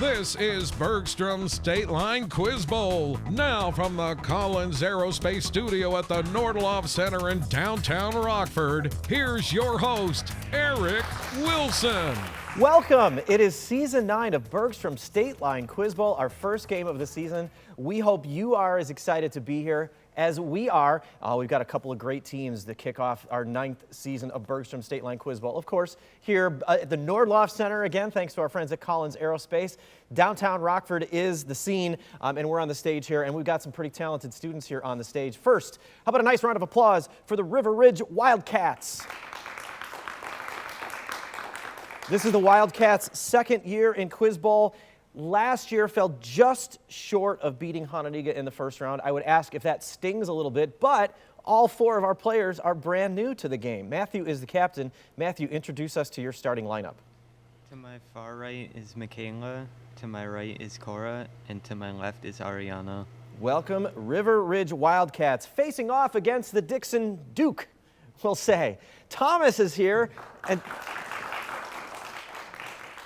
This is Bergstrom's State Line Quiz Bowl. Now from the Collins Aerospace Studio at the Nordloff Center in downtown Rockford, here's your host, Eric Wilson. Welcome. It is Season 9 of Bergstrom's State Line Quiz Bowl, our first game of the season. We hope you are as excited to be here as we are. We've got a couple of great teams to kick off our 9th season of Bergstrom's State Line Quiz Bowl. Of course, here at the Nordloff Center, again, thanks to our friends at Collins Aerospace. Downtown Rockford is the scene, and we're on the stage here, and we've got some pretty talented students here on the stage. First, how about a nice round of applause for the River Ridge Wildcats? This is the Wildcats' second year in Quiz Bowl. Last year fell just short of beating Hononegah in the first round. I would ask if that stings a little bit, but all four of our players are brand new to the game. Matthew is the captain. Matthew, introduce us to your starting lineup. To my far right is Michaela, to my right is Cora, and to my left is Ariana. Welcome, River Ridge Wildcats, facing off against the Dixon Duke, we'll say. Thomas is here, and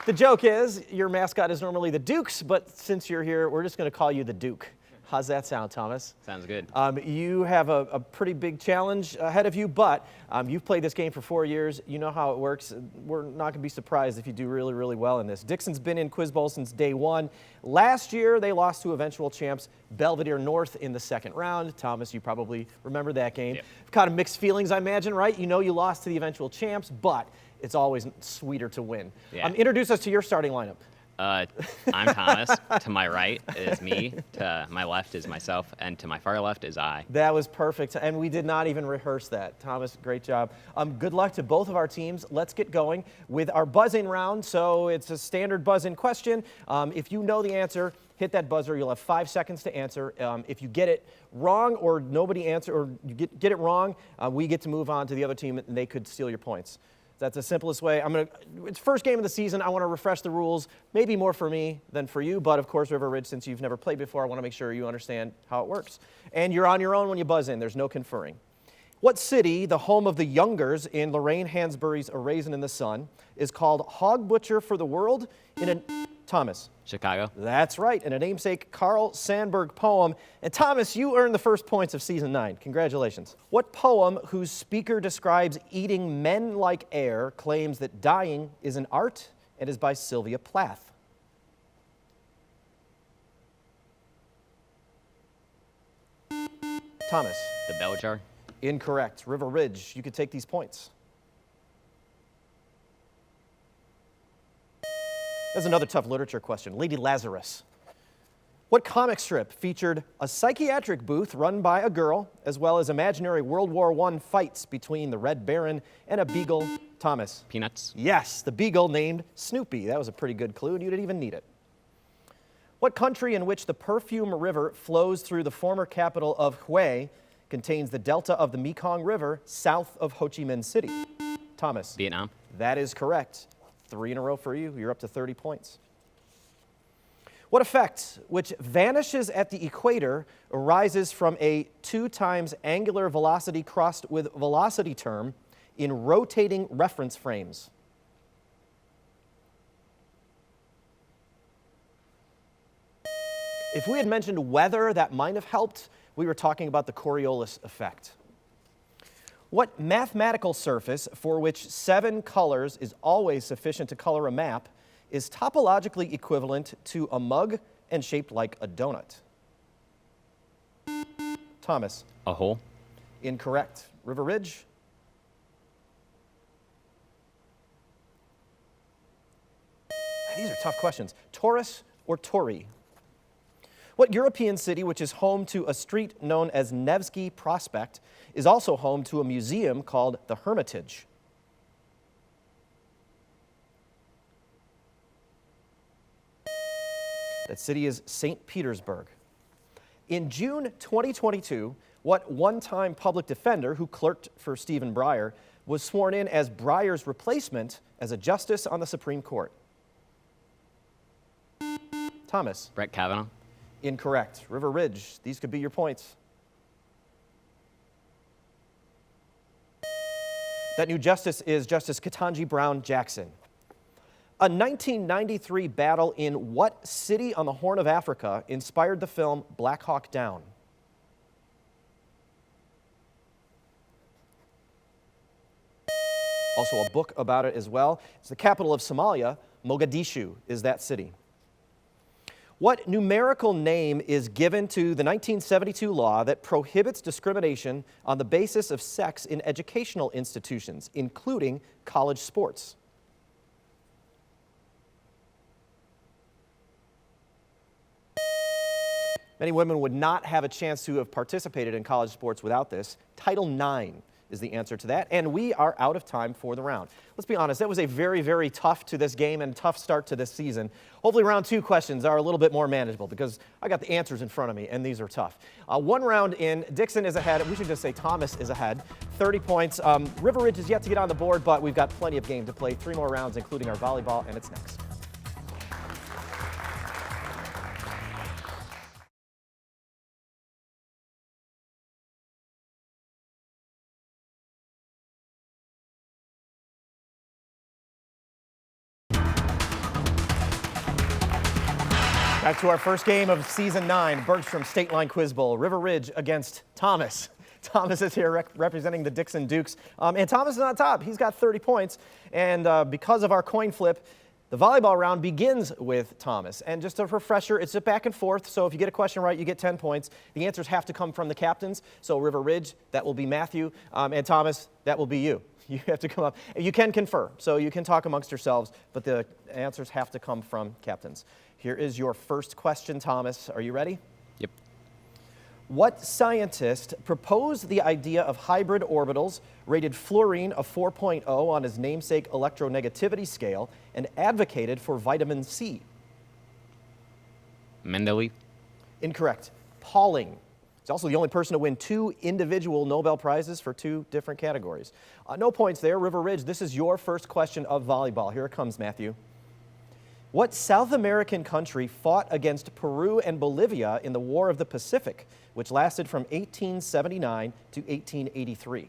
the joke is, your mascot is normally the Dukes, but since you're here, we're just going to call you the Duke. How's that sound, Thomas? Sounds good. You have a pretty big challenge ahead of you, but you've played this game for 4 years. You know how it works. We're not going to be surprised if you do really, really well in this. Dixon's been in Quiz Bowl since day one. Last year, they lost to eventual champs Belvedere North in the second round. Thomas, you probably remember that game. Yep. Kind of mixed feelings, I imagine, right? You know you lost to the eventual champs, but it's always sweeter to win. Yeah. Introduce us to your starting lineup. I'm Thomas. To my right is me. To my left is myself. And to my far left is I. That was perfect. And we did not even rehearse that. Thomas, great job. Good luck to both of our teams. Let's get going with our buzz-in round. So it's a standard buzz-in question. If you know the answer, hit that buzzer. You'll have 5 seconds to answer. If you get it wrong or nobody answer, or you get it wrong, we get to move on to the other team and they could steal your points. That's the simplest way. It's first game of the season. I want to refresh the rules, maybe more for me than for you, but of course, River Ridge, since you've never played before, I want to make sure you understand how it works. And you're on your own when you buzz in. There's no conferring. What city, the home of the Youngers in Lorraine Hansberry's A Raisin in the Sun, is called Hog Butcher for the World in a Thomas? Chicago. That's right, in a namesake Carl Sandburg poem. And Thomas, you earned the first points of Season 9. Congratulations. What poem whose speaker describes eating men like air claims that dying is an art and is by Sylvia Plath? Thomas. The Bell Jar. Incorrect. River Ridge, you could take these points. There's another tough literature question. Lady Lazarus. What comic strip featured a psychiatric booth run by a girl, as well as imaginary World War I fights between the Red Baron and a beagle? Thomas. Peanuts. Yes, the beagle named Snoopy. That was a pretty good clue, and you didn't even need it. What country in which the Perfume River flows through the former capital of Hue contains the delta of the Mekong River south of Ho Chi Minh City? Thomas. Vietnam. That is correct. 3 in a row for you. You're up to 30 points. What effect, which vanishes at the equator, arises from a 2 times angular velocity crossed with velocity term in rotating reference frames? If we had mentioned weather, that might have helped. We were talking about the Coriolis effect. What mathematical surface for which 7 colors is always sufficient to color a map is topologically equivalent to a mug and shaped like a donut? Thomas. A hole. Incorrect. River Ridge. These are tough questions. Taurus or Tori? What European city, which is home to a street known as Nevsky Prospect, is also home to a museum called the Hermitage? That city is St. Petersburg. In June 2022, what one-time public defender who clerked for Stephen Breyer was sworn in as Breyer's replacement as a justice on the Supreme Court? Thomas. Brett Kavanaugh. Incorrect. River Ridge, these could be your points. That new justice is Justice Ketanji Brown Jackson. A 1993 battle in what city on the Horn of Africa inspired the film Black Hawk Down? Also a book about it as well. It's the capital of Somalia. Mogadishu is that city. What numerical name is given to the 1972 law that prohibits discrimination on the basis of sex in educational institutions, including college sports? Many women would not have a chance to have participated in college sports without this. Title IX is the answer to that, and we are out of time for the round. Let's be honest, that was a very, very tough to this game and tough start to this season. Hopefully round 2 questions are a little bit more manageable because I got the answers in front of me, and these are tough. 1 round in, Dixon is ahead. We should just say Thomas is ahead, 30 points. River Ridge is yet to get on the board, but we've got plenty of game to play. 3 more rounds, including our volleyball, and it's next. Back to our first game of Season 9, Bergstrom State Line Quiz Bowl. River Ridge against Thomas. Thomas is here representing the Dixon Dukes. And Thomas is on top. He's got 30 points. And because of our coin flip, the volleyball round begins with Thomas. And just a refresher, it's a back and forth. So if you get a question right, you get 10 points. The answers have to come from the captains. So River Ridge, that will be Matthew. And Thomas, that will be you. You have to come up. You can confer, so you can talk amongst yourselves, but the answers have to come from captains. Here is your first question, Thomas. Are you ready? Yep. What scientist proposed the idea of hybrid orbitals, rated fluorine a 4.0 on his namesake electronegativity scale, and advocated for vitamin C? Mendeleev. Incorrect. Pauling. He's also the only person to win 2 individual Nobel Prizes for 2 different categories. No points there. River Ridge, this is your first question of volleyball. Here it comes, Matthew. What South American country fought against Peru and Bolivia in the War of the Pacific, which lasted from 1879 to 1883?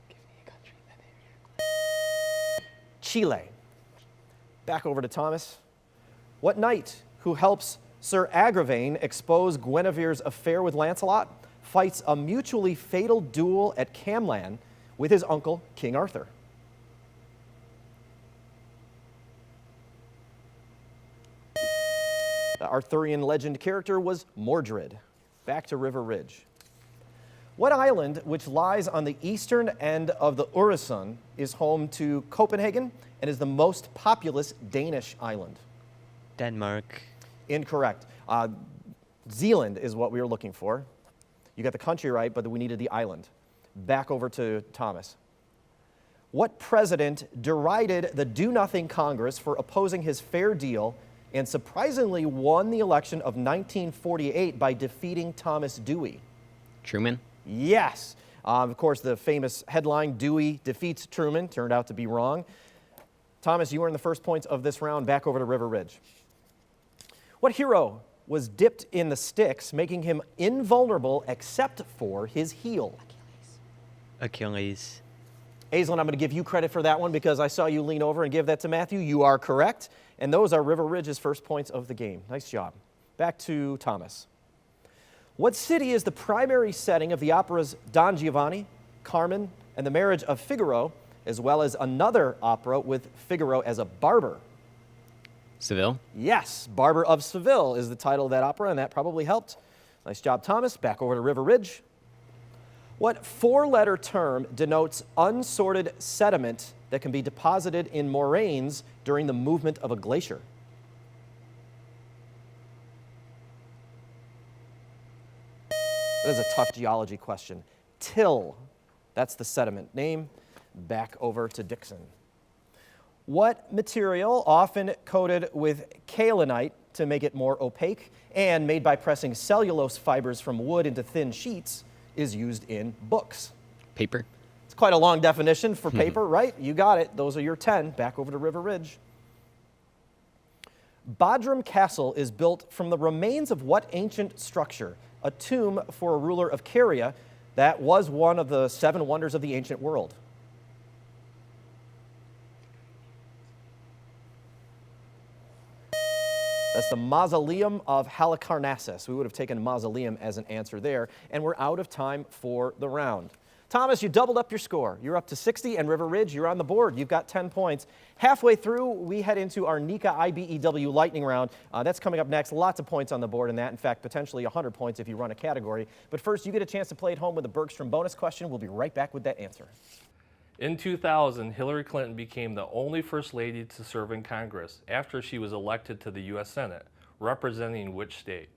Give me a country. Chile. Back over to Thomas. What knight who helps Sir Agravain expose Guinevere's affair with Lancelot fights a mutually fatal duel at Camlan with his uncle, King Arthur? The Arthurian legend character was Mordred. Back to River Ridge. What island, which lies on the eastern end of the Øresund, is home to Copenhagen and is the most populous Danish island? Denmark. Incorrect. Zealand is what we were looking for. You got the country right, but we needed the island. Back over to Thomas. What president derided the Do-Nothing Congress for opposing his fair deal and surprisingly won the election of 1948 by defeating Thomas Dewey? Truman. Yes. Of course, the famous headline, Dewey defeats Truman, turned out to be wrong. Thomas, you earn the first points of this round. Back over to River Ridge. What hero was dipped in the Styx, making him invulnerable except for his heel? Achilles. Aislinn, I'm going to give you credit for that one because I saw you lean over and give that to Matthew. You are correct. And those are River Ridge's first points of the game. Nice job. Back to Thomas. What city is the primary setting of the operas Don Giovanni, Carmen, and the Marriage of Figaro, as well as another opera with Figaro as a barber? Seville. Yes, Barber of Seville is the title of that opera, and that probably helped. Nice job, Thomas. Back over to River Ridge. What 4-letter term denotes unsorted sediment that can be deposited in moraines during the movement of a glacier? That is a tough geology question. Till, that's the sediment name. Back over to Dixon. What material, often coated with kaolinite to make it more opaque and made by pressing cellulose fibers from wood into thin sheets, is used in books? Paper. It's quite a long definition for paper, right? You got it. Those are your 10. Back over to River Ridge. Bodrum Castle is built from the remains of what ancient structure? A tomb for a ruler of Caria that was one of the 7 wonders of the ancient world. That's the Mausoleum of Halicarnassus. We would have taken mausoleum as an answer there, and we're out of time for the round. Thomas, you doubled up your score. You're up to 60, and River Ridge, you're on the board. You've got 10 points. Halfway through, we head into our NICA IBEW lightning round. That's coming up next. Lots of points on the board in that. In fact, potentially 100 points if you run a category. But first, you get a chance to play at home with a Bergstrom bonus question. We'll be right back with that answer. In 2000, Hillary Clinton became the only First Lady to serve in Congress after she was elected to the U.S. Senate, representing which state?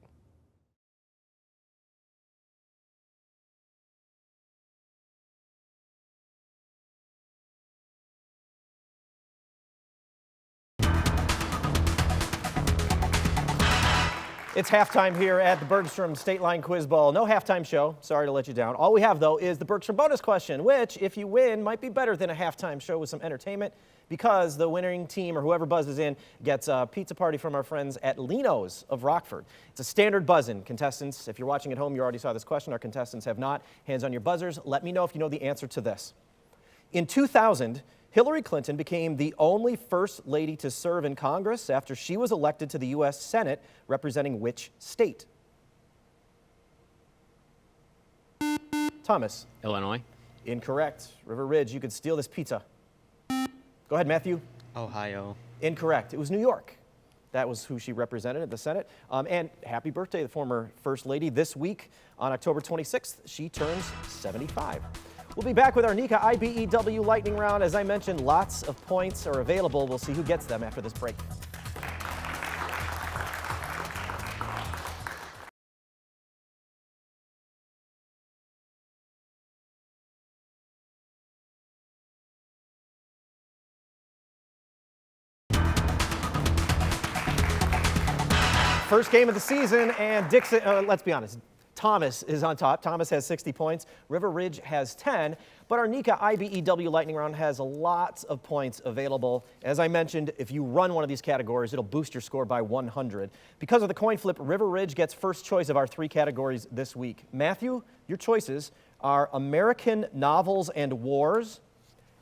It's halftime here at the Bergstrom State Line Quiz Bowl. No halftime show. Sorry to let you down. All we have, though, is the Bergstrom bonus question, which, if you win, might be better than a halftime show with some entertainment because the winning team or whoever buzzes in gets a pizza party from our friends at Lino's of Rockford. It's a standard buzz-in. Contestants, if you're watching at home, you already saw this question. Our contestants have not. Hands on your buzzers. Let me know if you know the answer to this. In 2000, Hillary Clinton became the only First Lady to serve in Congress after she was elected to the U.S. Senate, representing which state? Thomas. Illinois. Incorrect. River Ridge, you could steal this pizza. Go ahead, Matthew. Ohio. Incorrect. It was New York. That was who she represented at the Senate. And happy birthday, the former First Lady. This week, on October 26th, she turns 75. We'll be back with our NICA IBEW lightning round. As I mentioned, lots of points are available. We'll see who gets them after this break. First game of the season, and Dixon, let's be honest, Thomas is on top. Thomas has 60 points. River Ridge has 10. But our NICA IBEW lightning round has lots of points available. As I mentioned, if you run one of these categories, it'll boost your score by 100. Because of the coin flip, River Ridge gets first choice of our 3 categories this week. Matthew, your choices are American novels and wars,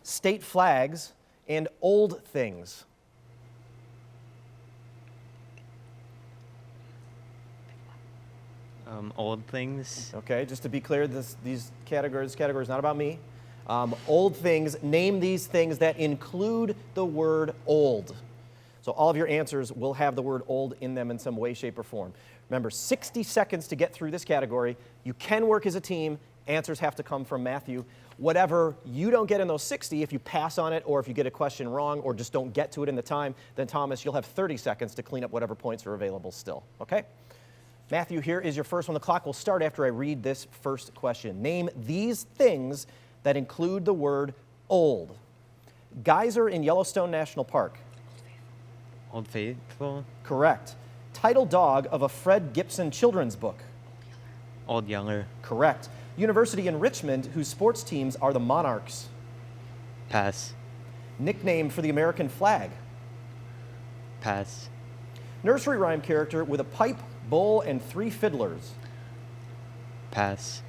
state flags, and old things. Old things. Okay, just to be clear, this category is not about me. Old things, name these things that include the word old. So all of your answers will have the word old in them in some way, shape, or form. Remember, 60 seconds to get through this category. You can work as a team. Answers have to come from Matthew. Whatever you don't get in those 60, if you pass on it or if you get a question wrong or just don't get to it in the time, then Thomas, you'll have 30 seconds to clean up whatever points are available still, okay? Matthew, here is your first one. The clock will start after I read this first question. Name these things that include the word old. Geyser in Yellowstone National Park. Old Faithful. Correct. Title dog of a Fred Gibson children's book. Old Yeller. Correct. University in Richmond whose sports teams are the Monarchs. Pass. Nickname for the American flag. Pass. Nursery rhyme character with a pipe, bowl, and 3 fiddlers. Pass.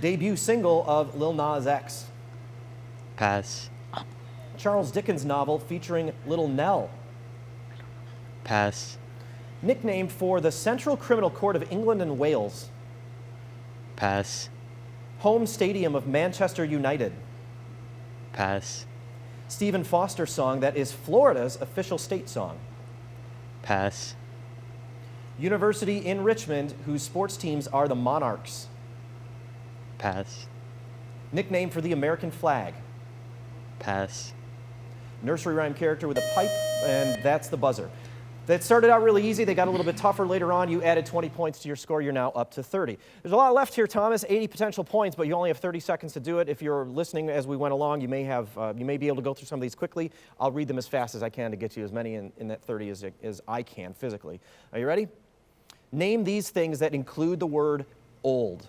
Debut single of Lil Nas X. Pass. Charles Dickens novel featuring Little Nell. Pass. Nickname for the Central Criminal Court of England and Wales. Pass. Home stadium of Manchester United. Pass. Stephen Foster song that is Florida's official state song. Pass. University in Richmond whose sports teams are the Monarchs. Pass. Nickname for the American flag. Pass. Nursery rhyme character with a pipe, and that's the buzzer. That started out really easy. They got a little bit tougher later on. You added 20 points to your score. You're now up to 30. There's a lot left here, Thomas. 80 potential points, but you only have 30 seconds to do it. If you're listening as we went along, you may be able to go through some of these quickly. I'll read them as fast as I can to get you as many in that 30 as I can physically. Are you ready? Name these things that include the word old.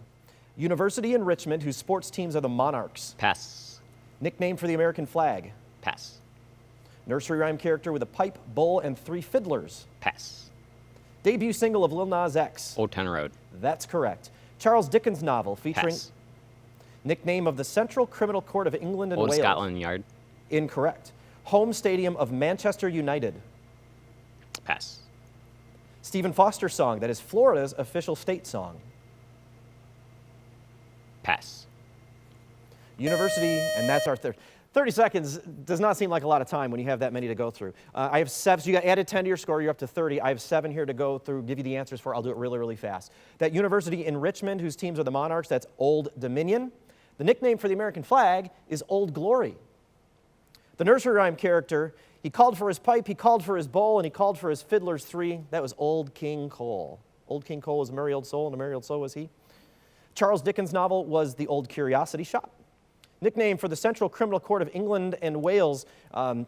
University in Richmond whose sports teams are the Monarchs. Pass. Nickname for the American flag. Pass. Nursery rhyme character with a pipe, bowl, and 3 fiddlers. Pass. Debut single of Lil Nas X. Old Town Road. That's correct. Charles Dickens novel featuring Pass. nickname of the Central Criminal Court of England and Old Wales. Scotland Yard. Incorrect. Home stadium of Manchester United. Pass. Stephen Foster song that is Florida's official state song. Pass. University, and that's our 30 seconds does not seem like a lot of time when you have that many to go through. I have 7, so you got added 10 to your score, you're up to 30. I have 7 here to go through, give you the answers for. I'll do it really, really fast. That university in Richmond, whose teams are the Monarchs, that's Old Dominion. The nickname for the American flag is Old Glory. The nursery rhyme character, he called for his pipe, he called for his bowl, and he called for his fiddlers 3. That was Old King Cole. Old King Cole was a merry old soul, and a merry old soul was he. Charles Dickens' novel was The Old Curiosity Shop. Nickname for the Central Criminal Court of England and Wales,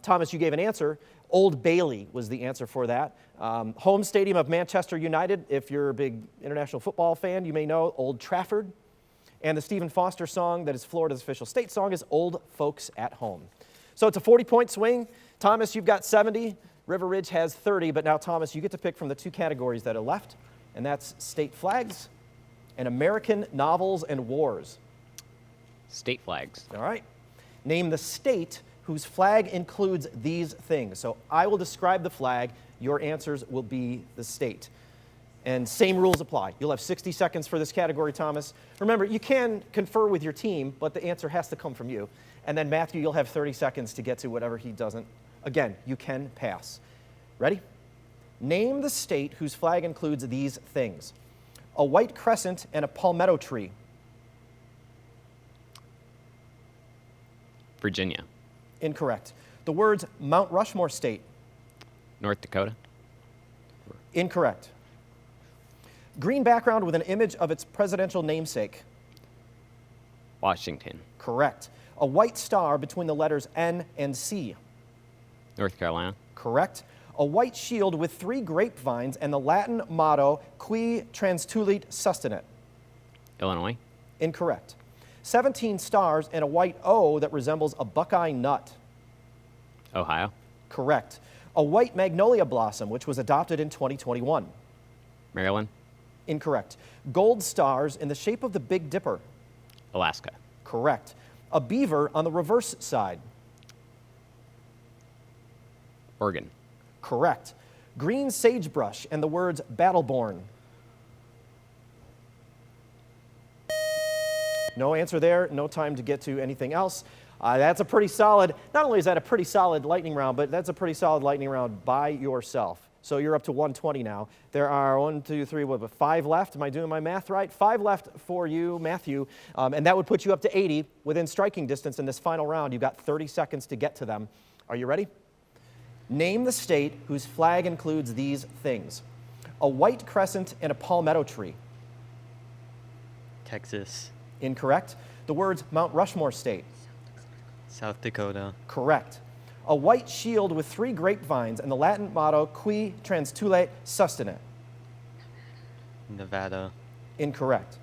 Thomas, you gave an answer. Old Bailey was the answer for that. Home stadium of Manchester United, if you're a big international football fan, you may know Old Trafford. And the Stephen Foster song that is Florida's official state song is Old Folks at Home. So it's a 40-point swing. Thomas, you've got 70. River Ridge has 30. But now, Thomas, you get to pick from the 2 categories that are left, and that's state flags and American novels and wars. State flags. All right. Name the state whose flag includes these things. So I will describe the flag. Your answers will be the state. And same rules apply. You'll have 60 seconds for this category, Thomas. Remember, you can confer with your team, but the answer has to come from you. And then Matthew, you'll have 30 seconds to get to whatever he doesn't. Again, you can pass. Ready? Name the state whose flag includes these things. A white crescent and a palmetto tree. Virginia. Incorrect. The words Mount Rushmore State. North Dakota. Incorrect. Green background with an image of its presidential namesake. Washington. Correct. A white star between the letters N and C. North Carolina. Correct. A white shield with 3 grapevines and the Latin motto Qui transtulit sustinet. Illinois. Incorrect. 17 stars and a white O that resembles a buckeye nut. Ohio. Correct. A white magnolia blossom, which was adopted in 2021. Maryland. Incorrect. Gold stars in the shape of the Big Dipper. Alaska. Correct. A beaver on the reverse side. Oregon. Correct. Green sagebrush and the words Battleborn. No answer there, no time to get to anything else. That's a pretty solid, not only is that a pretty solid lightning round, but that's a pretty solid lightning round by yourself. So you're up to 120 now. There are 5 left. Am I doing my math right? 5 left for you, Matthew, and that would put you up to 80 within striking distance in this final round. You've got 30 seconds to get to them. Are you ready? Name the state whose flag includes these things. A white crescent and a palmetto tree. Texas. Incorrect. The words Mount Rushmore State. South Dakota. Correct. A white shield with 3 grapevines and the Latin motto Qui transtulit sustinet. Nevada. Incorrect.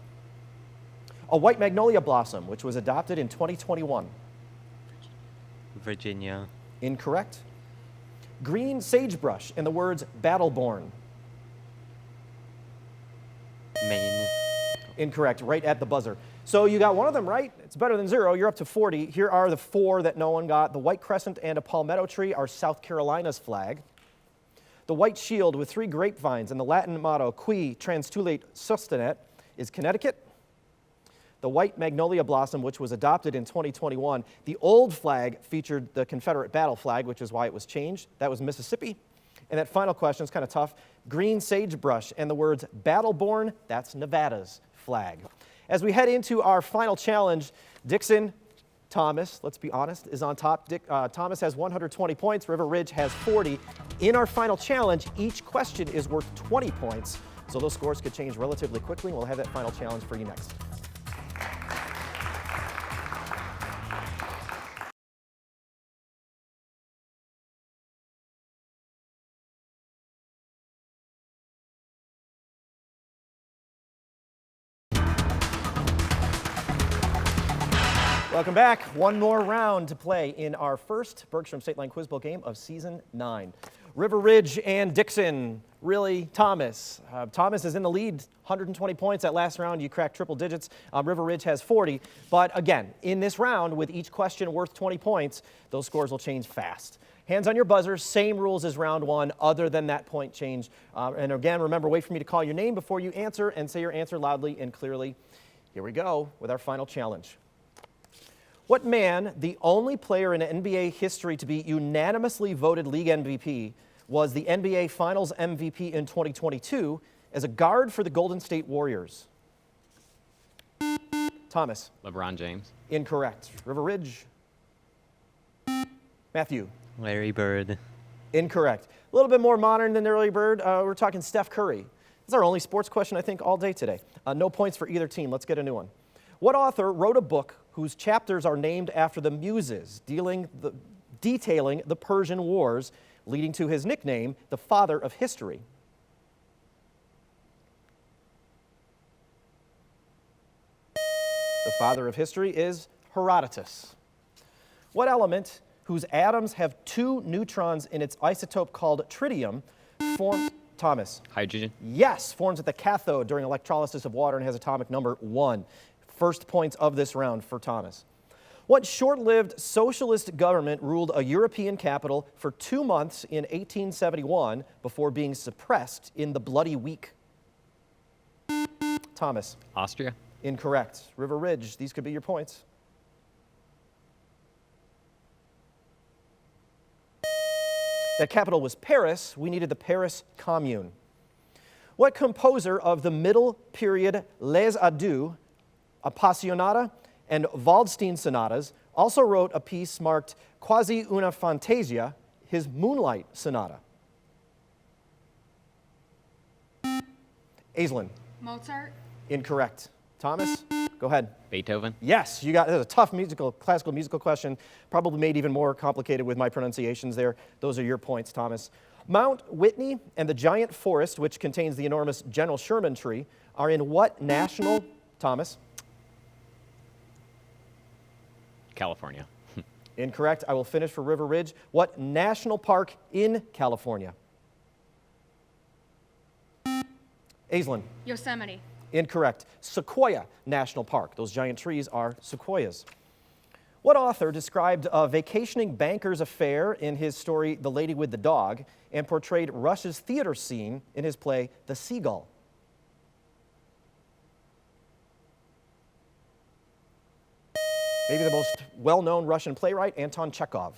A white magnolia blossom, which was adopted in 2021. Virginia. Incorrect. Green sagebrush and the words Battleborn. Maine. Incorrect, right at the buzzer. So you got one of them right. It's better than 0. You're up to 40. Here are the 4 that no one got. The white crescent and a palmetto tree are South Carolina's flag. The white shield with 3 grapevines and the Latin motto Qui transtulit sustinet is Connecticut. The white magnolia blossom, which was adopted in 2021. The old flag featured the Confederate battle flag, which is why it was changed. That was Mississippi. And that final question is kind of tough. Green sagebrush and the words Battleborn, that's Nevada's flag. As we head into our final challenge, Dixon, Thomas, let's be honest, is on top. Thomas has 120 points. River Ridge has 40. In our final challenge, each question is worth 20 points. So those scores could change relatively quickly, and we'll have that final challenge for you next. Welcome back. One more round to play in our first Bergstrom State Line Quiz Bowl game of Season 9. River Ridge and Dixon, really, Thomas. Thomas is in the lead, 120 points. That last round, you cracked triple digits. River Ridge has 40. But again, in this round, with each question worth 20 points, those scores will change fast. Hands on your buzzer, same rules as round one, other than that point change. And again, remember, wait for me to call your name before you answer, and say your answer loudly and clearly. Here we go with our final challenge. What man, the only player in NBA history to be unanimously voted league MVP, was the NBA Finals MVP in 2022 as a guard for the Golden State Warriors? Thomas. LeBron James. Incorrect. River Ridge. Matthew. Larry Bird. Incorrect. A little bit more modern than Larry Bird. We're talking Steph Curry. This is our only sports question, I think, all day today. No points for either team. Let's get a new one. What author wrote a book whose chapters are named after the Muses, detailing the Persian Wars, leading to his nickname, the Father of History? The Father of History is Herodotus. What element, whose atoms have 2 neutrons in its isotope called tritium, forms... Thomas. Hydrogen. Yes, forms at the cathode during electrolysis of water and has atomic number 1. First points of this round for Thomas. What short-lived socialist government ruled a European capital for 2 months in 1871 before being suppressed in the Bloody Week? Thomas. Austria. Incorrect. River Ridge, these could be your points. That capital was Paris. We needed the Paris Commune. What composer of the middle period Les Adieux, Appassionata, and Waldstein sonatas also wrote a piece marked Quasi una Fantasia, his Moonlight Sonata? Aislinn. Mozart. Incorrect. Thomas, go ahead. Beethoven. Yes, you got it. Was a tough classical musical question, probably made even more complicated with my pronunciations there. Those are your points, Thomas. Mount Whitney and the giant forest, which contains the enormous General Sherman tree, are in what national, Thomas? California. Incorrect. I will finish for River Ridge. What national park in California? Aislinn. Yosemite. Incorrect. Sequoia National Park. Those giant trees are sequoias. What author described a vacationing banker's affair in his story The Lady with the Dog and portrayed Russia's theater scene in his play The Seagull? Maybe the most well-known Russian playwright, Anton Chekhov.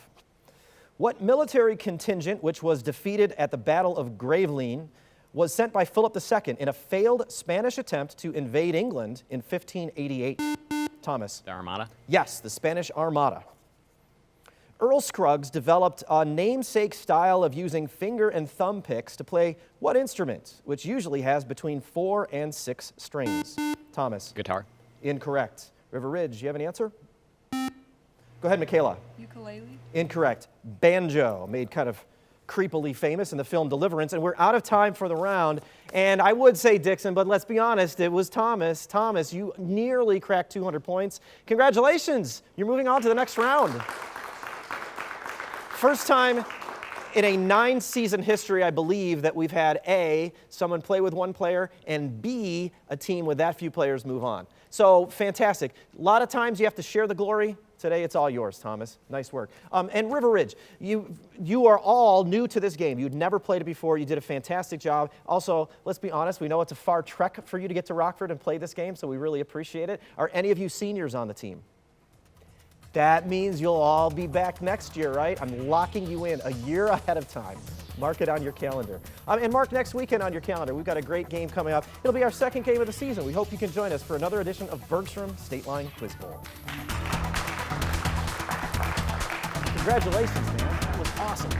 What military contingent, which was defeated at the Battle of Gravelines, was sent by Philip II in a failed Spanish attempt to invade England in 1588? Thomas. The Armada. Yes, the Spanish Armada. Earl Scruggs developed a namesake style of using finger and thumb picks to play what instrument, which usually has between 4 and 6 strings? Thomas. Guitar. Incorrect. River Ridge, you have an answer? Go ahead, Michaela. Ukulele. Incorrect. Banjo, made kind of creepily famous in the film Deliverance, and we're out of time for the round. And I would say Dixon, but let's be honest, it was Thomas. Thomas, you nearly cracked 200 points. Congratulations, you're moving on to the next round. First time in a 9-season history, I believe, that we've had A, someone play with one player, and B, a team with that few players move on. So fantastic. A lot of times you have to share the glory. Today, it's all yours, Thomas. Nice work. And River Ridge, you are all new to this game. You'd never played it before. You did a fantastic job. Also, let's be honest, we know it's a far trek for you to get to Rockford and play this game, so we really appreciate it. Are any of you seniors on the team? That means you'll all be back next year, right? I'm locking you in a year ahead of time. Mark it on your calendar. And mark next weekend on your calendar. We've got a great game coming up. It'll be our second game of the season. We hope you can join us for another edition of Bergstrom State Line Quiz Bowl. Congratulations, man. That was awesome.